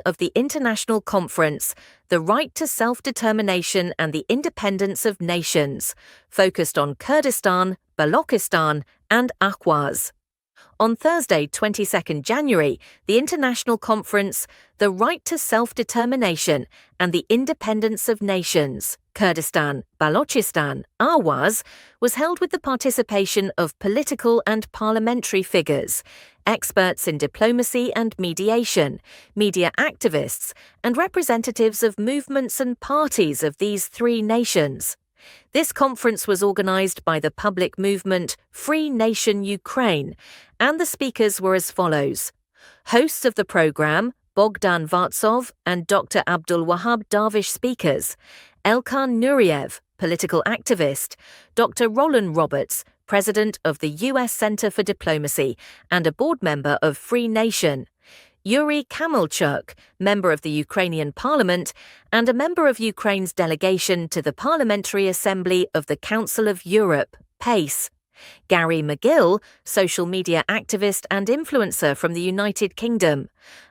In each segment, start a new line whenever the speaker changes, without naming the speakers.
of the international conference, The Right to Self-Determination and the Independence of Nations, focused on Kurdistan, Balochistan, and Ahwaz. On Thursday, 22nd January, the international conference, The Right to Self-Determination and the Independence of Nations, Kurdistan, Balochistan, Ahwaz, was held with the participation of political and parliamentary figures, experts in diplomacy and mediation, media activists, and representatives of movements and parties of these three nations. This conference was organized by the public movement Free Nation Ukraine, and the speakers were as follows. Hosts of the program, Bogdan Vartsov and Dr. Abdul Wahab Darvish speakers, Elkan Nuriev, political activist, Dr. Roland Roberts, president of the U.S. Center for Diplomacy and a board member of Free Nation, Yuri Kamelchuk, member of the Ukrainian parliament and a member of Ukraine's delegation to the Parliamentary Assembly of the Council of Europe, PACE, Gary McGill, social media activist and influencer from the United Kingdom,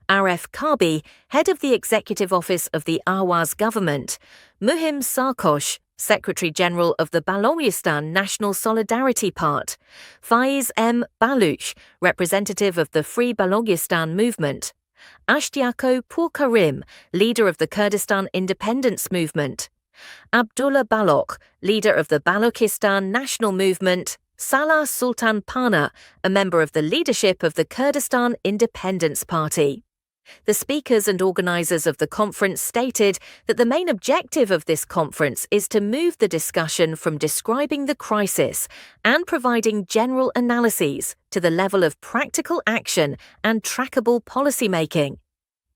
Aref Karbi, head of the executive office of the Ahwaz government, Muhim Sarkosh, Secretary-General of the Balochistan National Solidarity Part, Faiz M. Baluch, representative of the Free Balochistan movement, Ashtyako Poorkarim, leader of the Kurdistan independence movement, Abdullah Baloch, leader of the Balochistan National Movement, Salah Sultan Pana, a member of the leadership of the Kurdistan Independence Party. The speakers and organizers of the conference stated that the main objective of this conference is to move the discussion from describing the crisis and providing general analyses to the level of practical action and trackable policymaking.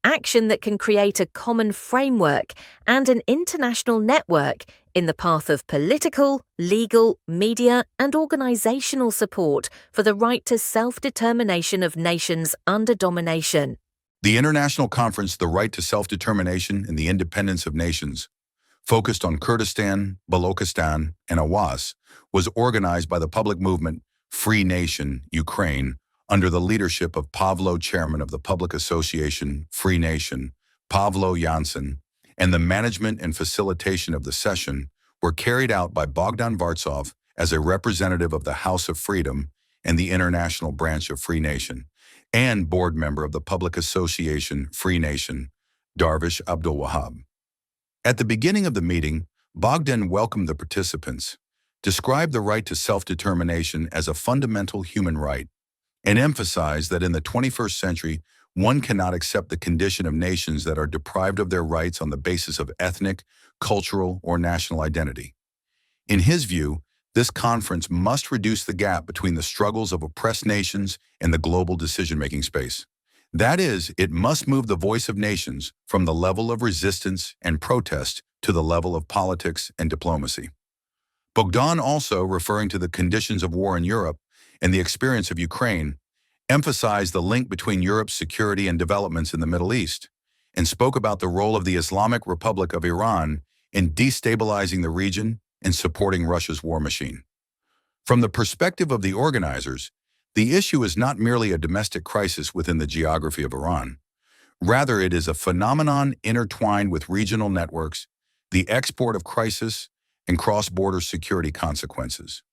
Action that can create a common framework and an international network in the path of political, legal, media, and organizational support for the right to self-determination of nations under domination.
The international conference, The Right to Self-Determination and the Independence of Nations, focused on Kurdistan, Balochistan, and Ahwaz, was organized by the public movement Free Nation Ukraine under the leadership of Pavlo, chairman of the Public Association Free Nation, Pavlo Janssen, and the management and facilitation of the session were carried out by Bogdan Vartsov as a representative of the House of Freedom and the international branch of Free Nation, and board member of the Public Association Free Nation, Darvish Abdul Wahab. At the beginning of the meeting, Bogdan welcomed the participants, described the right to self-determination as a fundamental human right, and emphasized that in the 21st century, one cannot accept the condition of nations that are deprived of their rights on the basis of ethnic, cultural, or national identity. In his view, this conference must reduce the gap between the struggles of oppressed nations and the global decision-making space. That is, it must move the voice of nations from the level of resistance and protest to the level of politics and diplomacy. Bogdan also, referring to the conditions of war in Europe and the experience of Ukraine, emphasized the link between Europe's security and developments in the Middle East, and spoke about the role of the Islamic Republic of Iran in destabilizing the region and supporting Russia's war machine. From the perspective of the organizers, the issue is not merely a domestic crisis within the geography of Iran. Rather, it is a phenomenon intertwined with regional networks, the export of crisis, and cross-border security consequences.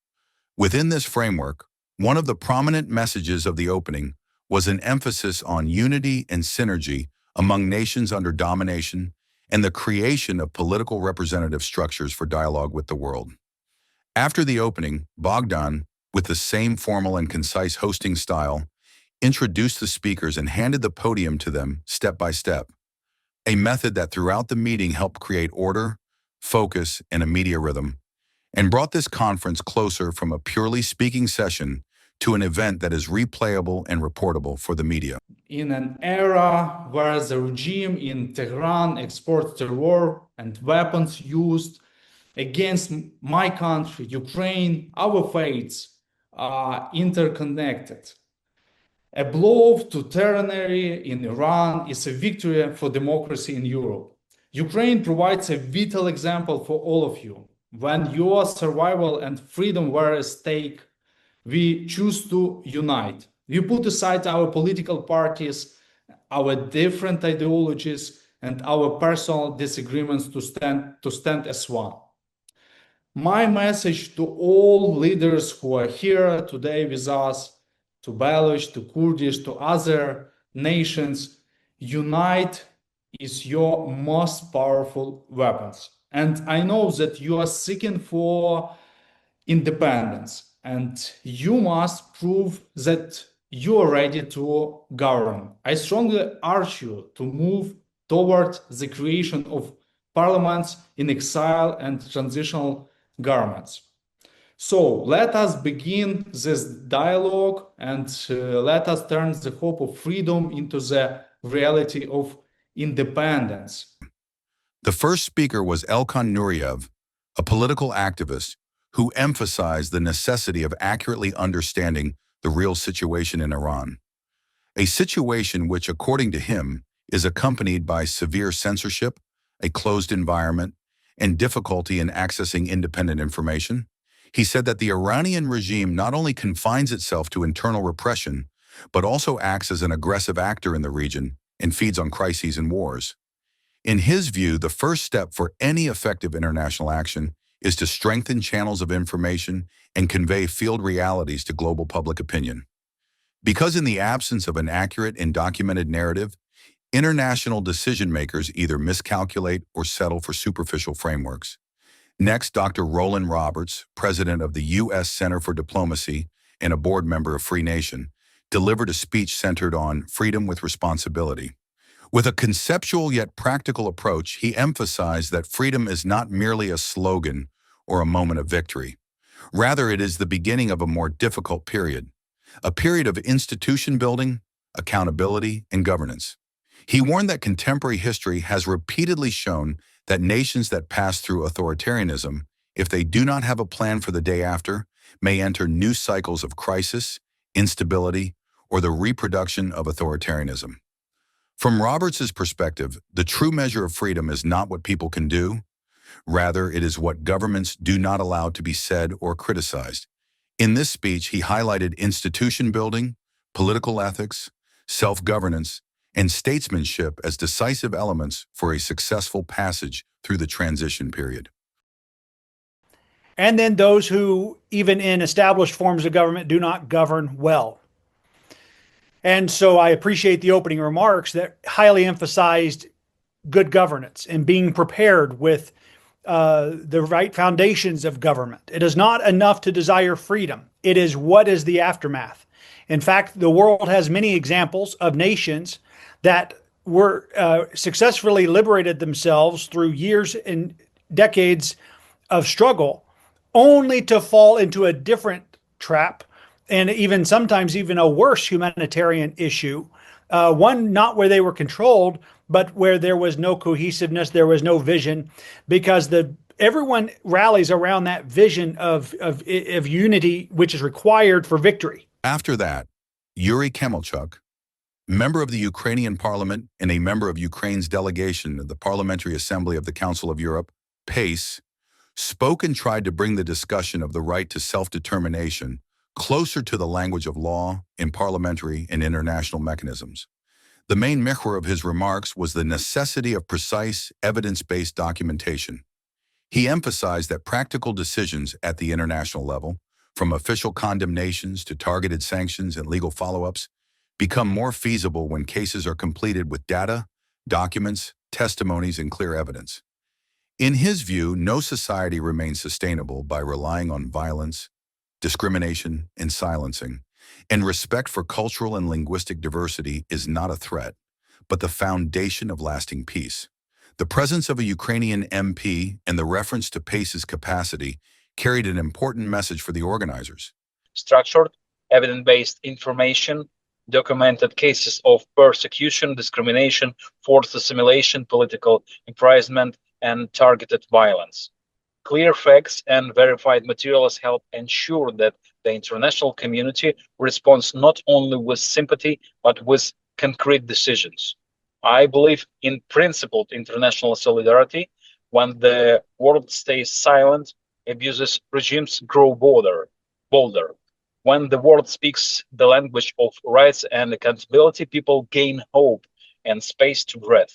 Within this framework, one of the prominent messages of the opening was an emphasis on unity and synergy among nations under domination and the creation of political representative structures for dialogue with the world. After the opening, Bogdan, with the same formal and concise hosting style, introduced the speakers and handed the podium to them step by step, a method that throughout the meeting helped create order, focus, and a media rhythm, and brought this conference closer from a purely speaking session to an event that is replayable and reportable for the media.
In an era where the regime in Tehran exports terror and weapons used against my country, Ukraine, our fates are interconnected. A blow to tyranny in Iran is a victory for democracy in Europe. Ukraine provides a vital example for all of you. When your survival and freedom were at stake, we choose to unite. We put aside our political parties our different ideologies and our personal disagreements to stand as one. My message to all leaders who are here today with us, to Baloch, to Kurdish, to other nations, unite is your most powerful weapons. And I know that you are seeking for independence, and you must prove that you are ready to govern. I strongly urge you to move toward the creation of parliaments in exile and transitional governments. So let us begin this dialogue and let us turn the hope of freedom into the reality of independence.
The first speaker was Elkan Nureyev, a political activist who emphasized the necessity of accurately understanding the real situation in Iran, a situation which, according to him, is accompanied by severe censorship, a closed environment, and difficulty in accessing independent information. He said that the Iranian regime not only confines itself to internal repression, but also acts as an aggressive actor in the region and feeds on crises and wars. In his view, the first step for any effective international action is to strengthen channels of information and convey field realities to global public opinion. Because in the absence of an accurate and documented narrative, international decision-makers either miscalculate or settle for superficial frameworks. Next, Dr. Roland Roberts, president of the U.S. Center for Diplomacy and a board member of Free Nation, delivered a speech centered on freedom with responsibility. With a conceptual yet practical approach, he emphasized that freedom is not merely a slogan or a moment of victory. Rather, it is the beginning of a more difficult period, a period of institution building, accountability, and governance. He warned that contemporary history has repeatedly shown that nations that pass through authoritarianism, if they do not have a plan for the day after, may enter new cycles of crisis, instability, or the reproduction of authoritarianism. From Roberts's perspective, the true measure of freedom is not what people can do. Rather, it is what governments do not allow to be said or criticized. In this speech, he highlighted institution building, political ethics, self-governance, and statesmanship as decisive elements for a successful passage through the transition period.
And then those who, even in established forms of government, do not govern well. And so I appreciate the opening remarks that highly emphasized good governance and being prepared with the right foundations of government. It is not enough to desire freedom. It is what is the aftermath. In fact, the world has many examples of nations that were successfully liberated themselves through years and decades of struggle, only to fall into a different trap, and even sometimes even a worse humanitarian issue, one not where they were controlled, but where there was no cohesiveness, there was no vision, because everyone rallies around that vision of unity, which is required for victory.
After that, Yuri Kemelchuk, member of the Ukrainian parliament and a member of Ukraine's delegation of the Parliamentary Assembly of the Council of Europe, PACE, spoke and tried to bring the discussion of the right to self-determination closer to the language of law in parliamentary and international mechanisms. The main mihwar of his remarks was the necessity of precise, evidence-based documentation. He emphasized that practical decisions at the international level, from official condemnations to targeted sanctions and legal follow-ups, become more feasible when cases are completed with data, documents, testimonies, and clear evidence. In his view, no society remains sustainable by relying on violence, discrimination, and silencing, and respect for cultural and linguistic diversity is not a threat, but the foundation of lasting peace. The presence of a Ukrainian MP and the reference to PACE's capacity carried an important message for the organizers.
Structured, evidence-based information, documented cases of persecution, discrimination, forced assimilation, political imprisonment, and targeted violence. Clear facts and verified materials help ensure that the international community responds not only with sympathy, but with concrete decisions. I believe in principled international solidarity. When the world stays silent, abuses regimes grow bolder. When the world speaks the language of rights and accountability, people gain hope and space to breathe.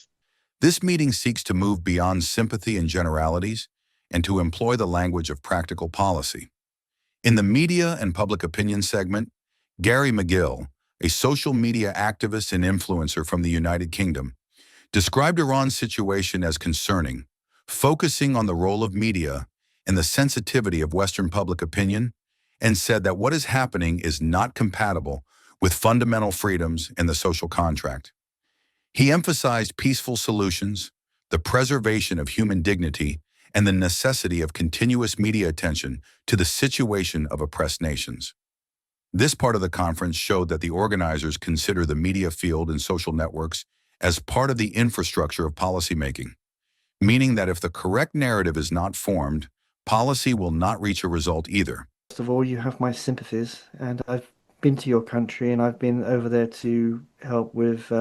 This meeting seeks to move beyond sympathy and generalities and to employ the language of practical policy. In the media and public opinion segment, Gary McGill, a social media activist and influencer from the United Kingdom, described Iran's situation as concerning, focusing on the role of media and the sensitivity of Western public opinion, and said that what is happening is not compatible with fundamental freedoms and the social contract. He emphasized peaceful solutions, the preservation of human dignity, and the necessity of continuous media attention to the situation of oppressed nations. This part of the conference showed that the organizers consider the media field and social networks as part of the infrastructure of policymaking, meaning that if the correct narrative is not formed, policy will not reach a result either.
First of all, you have my sympathies, and I've been to your country and I've been over there to help with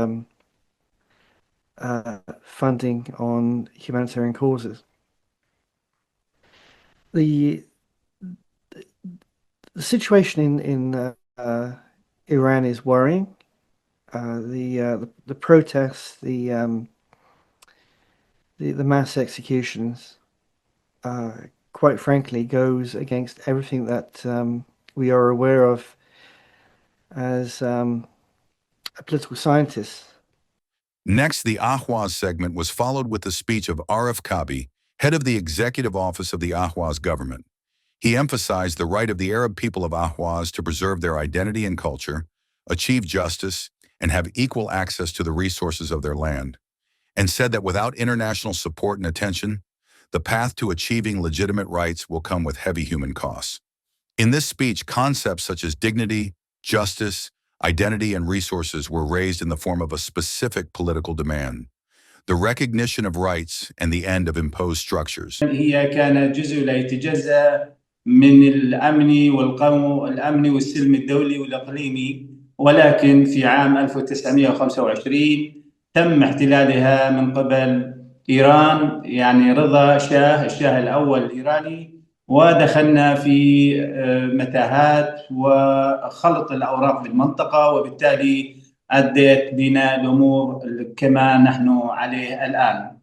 funding on humanitarian causes. The situation in Iran is worrying. The protests, the mass executions, quite frankly, goes against everything that we are aware of as a political scientist.
Next, the Ahwaz segment was followed with the speech of Arif Kabi, head of the executive office of the Ahwaz government. He emphasized the right of the Arab people of Ahwaz to preserve their identity and culture, achieve justice, and have equal access to the resources of their land, and said that without international support and attention, the path to achieving legitimate rights will come with heavy human costs. In this speech, concepts such as dignity, justice, identity, and resources were raised in the form of a specific political demand: the recognition of rights and the end of imposed structures.
هي كانت جزء لا يتجزأ من الأمن والسلم الدولي والإقليمي، ولكن في عام 1925 تم احتلالها من قبل إيران، يعني رضا الشاه الأول الإيراني، ودخلنا في متاهات وخلط الأوراق بالمنطقة، وبالتالي أدت بنا الأمور كما نحن عليه الآن.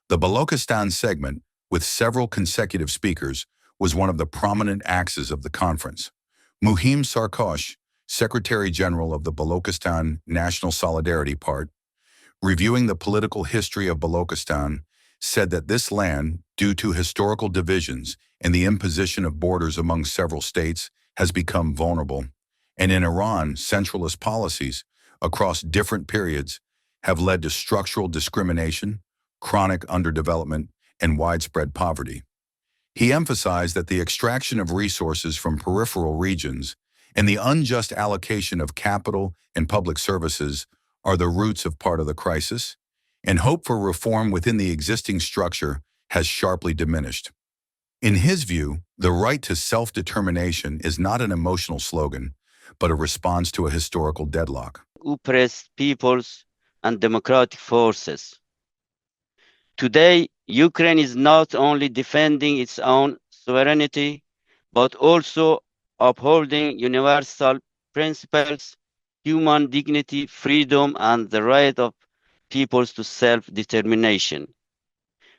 The Balochistan segment, with several consecutive speakers, was one of the prominent axes of the conference. Muhim Sarkosh, Secretary General of the Balochistan National Solidarity Part, reviewing the political history of Balochistan, said that this land, due to historical divisions and the imposition of borders among several states, has become vulnerable. And in Iran, centralist policies across different periods have led to structural discrimination, chronic underdevelopment, and widespread poverty. He emphasized that the extraction of resources from peripheral regions and the unjust allocation of capital and public services are the roots of part of the crisis, and hope for reform within the existing structure has sharply diminished. In his view, the right to self-determination is not an emotional slogan, but a response to a historical deadlock.
Oppressed peoples and democratic forces. Today, Ukraine is not only defending its own sovereignty, but also upholding universal principles, human dignity, freedom, and the right of peoples to self-determination.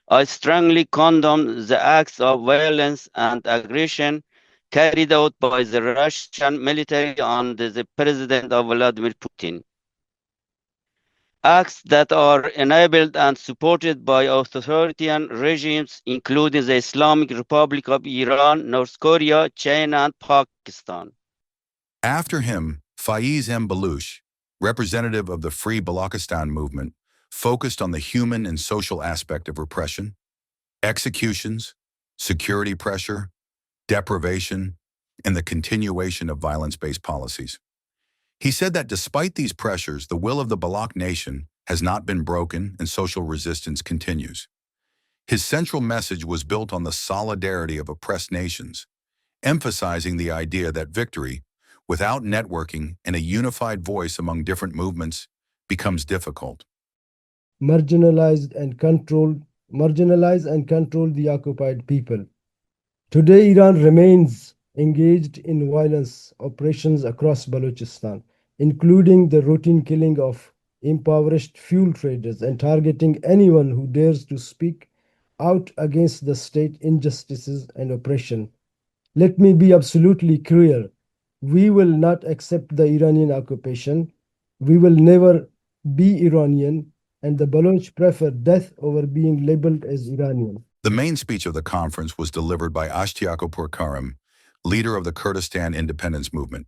I strongly condemn the acts of violence and aggression carried out by the Russian military under the President of Vladimir Putin. Acts that are enabled and supported by authoritarian regimes, including the Islamic Republic of Iran, North Korea, China, and Pakistan.
After him, Faiz M. Baluch, representative of the Free Balochistan movement, focused on the human and social aspect of repression, executions, security pressure, deprivation, and the continuation of violence-based policies. He said that despite these pressures, the will of the Baloch nation has not been broken and social resistance continues. His central message was built on the solidarity of oppressed nations, emphasizing the idea that victory, without networking and a unified voice among different movements, becomes difficult.
Marginalize and control the occupied people. Today, Iran remains engaged in violence operations across Balochistan, including the routine killing of impoverished fuel traders, and targeting anyone who dares to speak out against the state injustices and oppression. Let me be absolutely clear. We will not accept the Iranian occupation. We will never be Iranian, and the Baloch prefer death over being labeled as Iranian.
The main speech of the conference was delivered by Ashtyako Poorkarim, leader of the Kurdistan independence movement.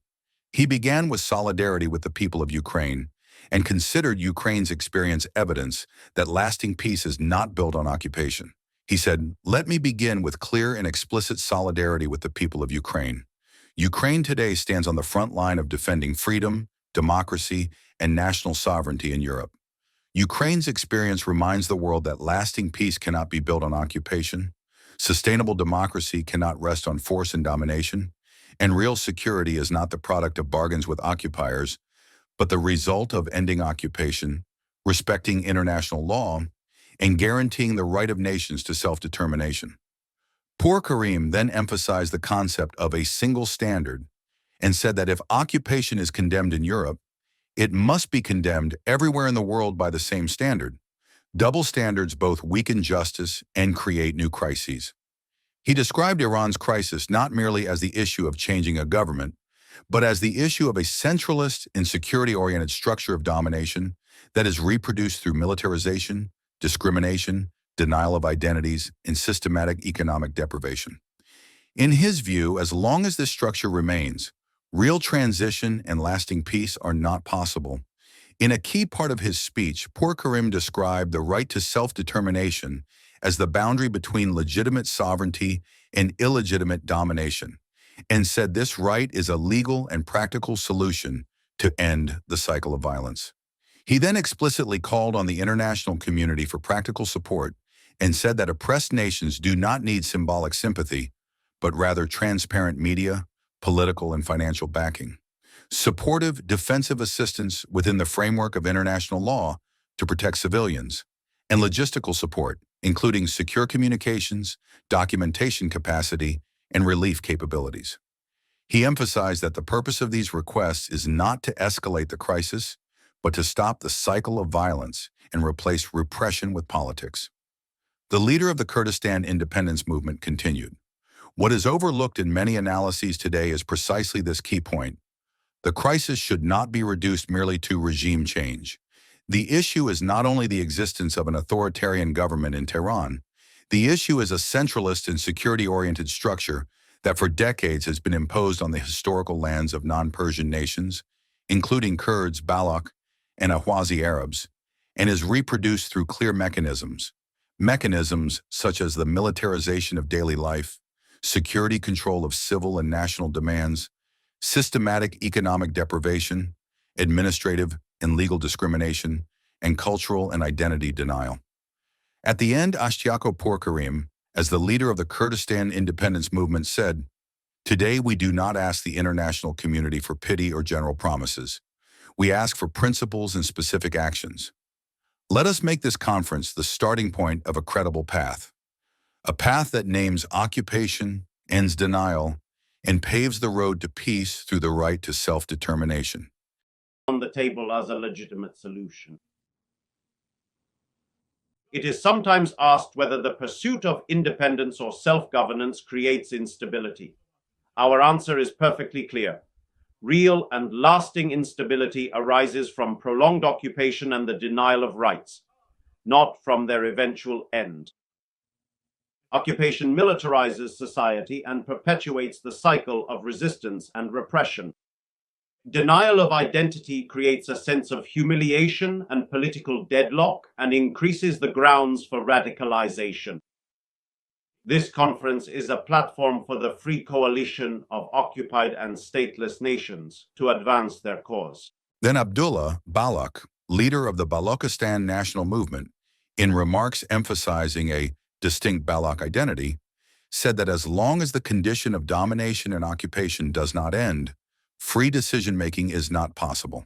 He began with solidarity with the people of Ukraine and considered Ukraine's experience evidence that lasting peace is not built on occupation. He said, "Let me begin with clear and explicit solidarity with the people of Ukraine. Ukraine today stands on the front line of defending freedom, democracy, and national sovereignty in Europe. Ukraine's experience reminds the world that lasting peace cannot be built on occupation, sustainable democracy cannot rest on force and domination, and real security is not the product of bargains with occupiers, but the result of ending occupation, respecting international law, and guaranteeing the right of nations to self-determination." Poorkarim then emphasized the concept of a single standard and said that if occupation is condemned in Europe, it must be condemned everywhere in the world by the same standard. Double standards both weaken justice and create new crises. He described Iran's crisis not merely as the issue of changing a government, but as the issue of a centralist and security-oriented structure of domination that is reproduced through militarization, discrimination, denial of identities, and systematic economic deprivation. In his view, as long as this structure remains, real transition and lasting peace are not possible. In a key part of his speech, Poorkarim described the right to self-determination as the boundary between legitimate sovereignty and illegitimate domination, and said this right is a legal and practical solution to end the cycle of violence. He then explicitly called on the international community for practical support and said that oppressed nations do not need symbolic sympathy, but rather transparent media, political and financial backing, supportive defensive assistance within the framework of international law to protect civilians, and logistical support, including secure communications, documentation capacity, and relief capabilities. He emphasized that the purpose of these requests is not to escalate the crisis, but to stop the cycle of violence and replace repression with politics. The leader of the Kurdistan independence movement continued, "What is overlooked in many analyses today is precisely this key point. The crisis should not be reduced merely to regime change. The issue is not only the existence of an authoritarian government in Tehran, the issue is a centralist and security-oriented structure that for decades has been imposed on the historical lands of non-Persian nations, including Kurds, Baloch, and Ahwazi Arabs, and is reproduced through clear mechanisms such as the militarization of daily life, security control of civil and national demands, systematic economic deprivation, administrative and legal discrimination, and cultural and identity denial." At the end, Ashtyako Poorkarim, as the leader of the Kurdistan independence movement, said, "Today we do not ask the international community for pity or general promises. We ask for principles and specific actions. Let us make this conference the starting point of a credible path, a path that names occupation, ends denial, and paves the road to peace through the right to self-determination."
On the table as a legitimate solution. It is sometimes asked whether the pursuit of independence or self-governance creates instability. Our answer is perfectly clear. Real and lasting instability arises from prolonged occupation and the denial of rights, not from their eventual end. Occupation militarizes society and perpetuates the cycle of resistance and repression. Denial of identity creates a sense of humiliation and political deadlock and increases the grounds for radicalization. This conference is a platform for the free coalition of occupied and stateless nations to advance their cause.
Then Abdullah Balak, leader of the Balochistan national movement, in remarks emphasizing a distinct Balak identity, said that as long as the condition of domination and occupation does not end, free decision-making is not possible.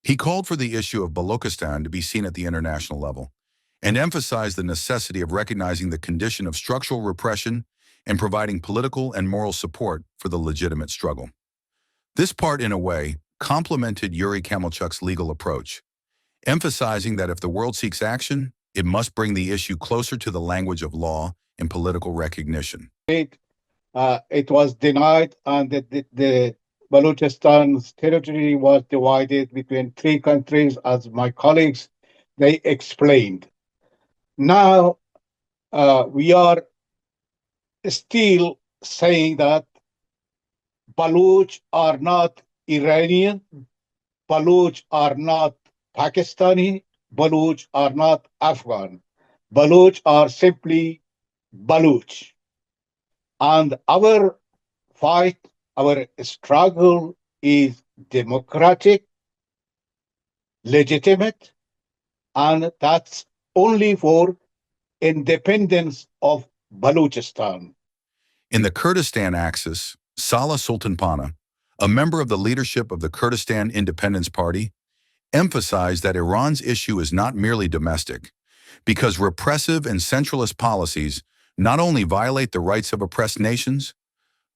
He called for the issue of Balochistan to be seen at the international level, and emphasized the necessity of recognizing the condition of structural repression and providing political and moral support for the legitimate struggle. This part, in a way, complemented Yuri Kamelchuk's legal approach, emphasizing that if the world seeks action, it must bring the issue closer to the language of law and political recognition.
It was denied, and the Balochistan's territory was divided between three countries, as my colleagues, they explained. Now, we are still saying that Baloch are not Iranian, Baloch are not Pakistani, Baloch are not Afghan. Baloch are simply Baloch. And our fight, our struggle is democratic, legitimate, and that's only for independence of Balochistan.
In the Kurdistan axis, Salah Sultanpana, a member of the leadership of the Kurdistan Independence Party, emphasized that Iran's issue is not merely domestic, because repressive and centralist policies not only violate the rights of oppressed nations,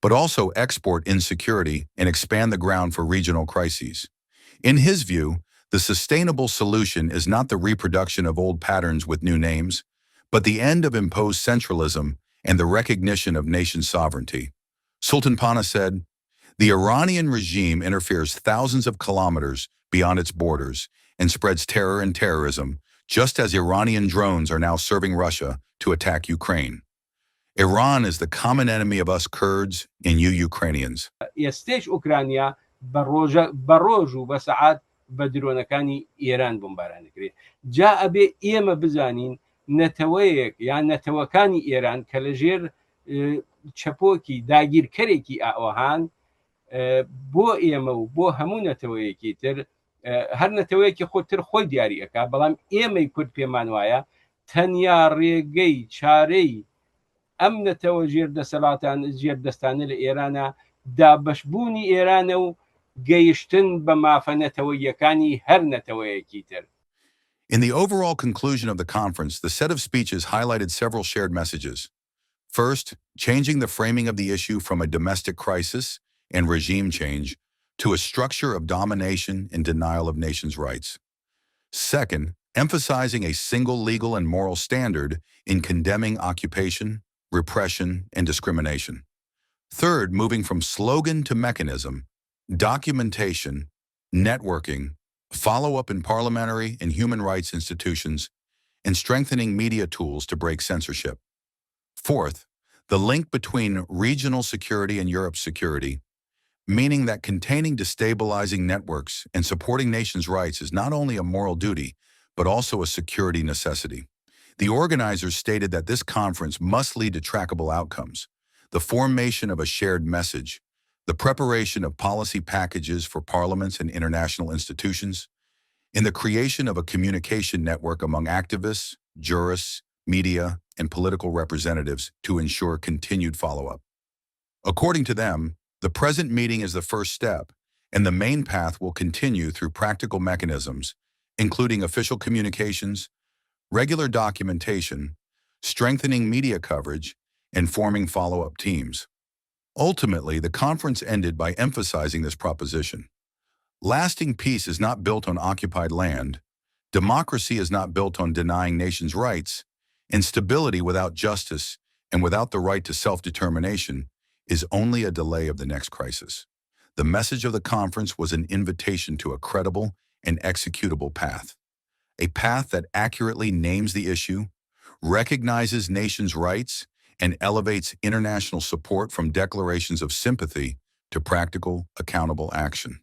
but also export insecurity and expand the ground for regional crises. In his view, the sustainable solution is not the reproduction of old patterns with new names, but the end of imposed centralism and the recognition of nation sovereignty. Sultanpana said, "The Iranian regime interferes thousands of kilometers beyond its borders and spreads terror and terrorism, just as Iranian drones are now serving Russia to attack Ukraine. Iran is the common enemy of us Kurds and you Ukrainians."
ئێستش ئوکرانیا بەڕۆژ و بەسەعات بە درۆنەکانی ئێران بۆمباران دەکرێت. جا ئەبێ ئێمە بزانین نەتەوەیەک یان نەتەوەکانی ئێران کە لەژێر چەپۆکی داگیرکەرێکی ئاوەهان بۆ ئێمە و بۆ هەموو نەتەوەیەکی تر هەر نەتەوەیەکی خۆتر خۆی دیاری ئەکا، بەڵام ئێمەی کورد پێمان وایە تەنیا ڕێگەی چارەی ئەم نەتەوە ژێردەستانە لە ئێرانە دابەشبوونی ئێرانە و گەیشتن بە مافە نەتەوەیەکانی هەر نەتەوەیەکی تر.
In the overall conclusion of the conference, the set of speeches highlighted several shared messages. First, changing the framing of the issue from a domestic crisis and regime change to a structure of domination and denial of nations' rights. Second, emphasizing a single legal and moral standard in condemning occupation, repression, and discrimination. Third, moving from slogan to mechanism, documentation, networking, follow-up in parliamentary and human rights institutions, and strengthening media tools to break censorship. Fourth, the link between regional security and Europe's security, meaning that containing destabilizing networks and supporting nations' rights is not only a moral duty, but also a security necessity. The organizers stated that this conference must lead to trackable outcomes, the formation of a shared message, the preparation of policy packages for parliaments and international institutions, and the creation of a communication network among activists, jurists, media, and political representatives to ensure continued follow-up. According to them, the present meeting is the first step, and the main path will continue through practical mechanisms, including official communications, regular documentation, strengthening media coverage, and forming follow-up teams. Ultimately, the conference ended by emphasizing this proposition. Lasting peace is not built on occupied land, democracy is not built on denying nations' rights, and stability without justice and without the right to self-determination is only a delay of the next crisis. The message of the conference was an invitation to a credible and executable path, a path that accurately names the issue, recognizes nations' rights, and elevates international support from declarations of sympathy to practical, accountable action.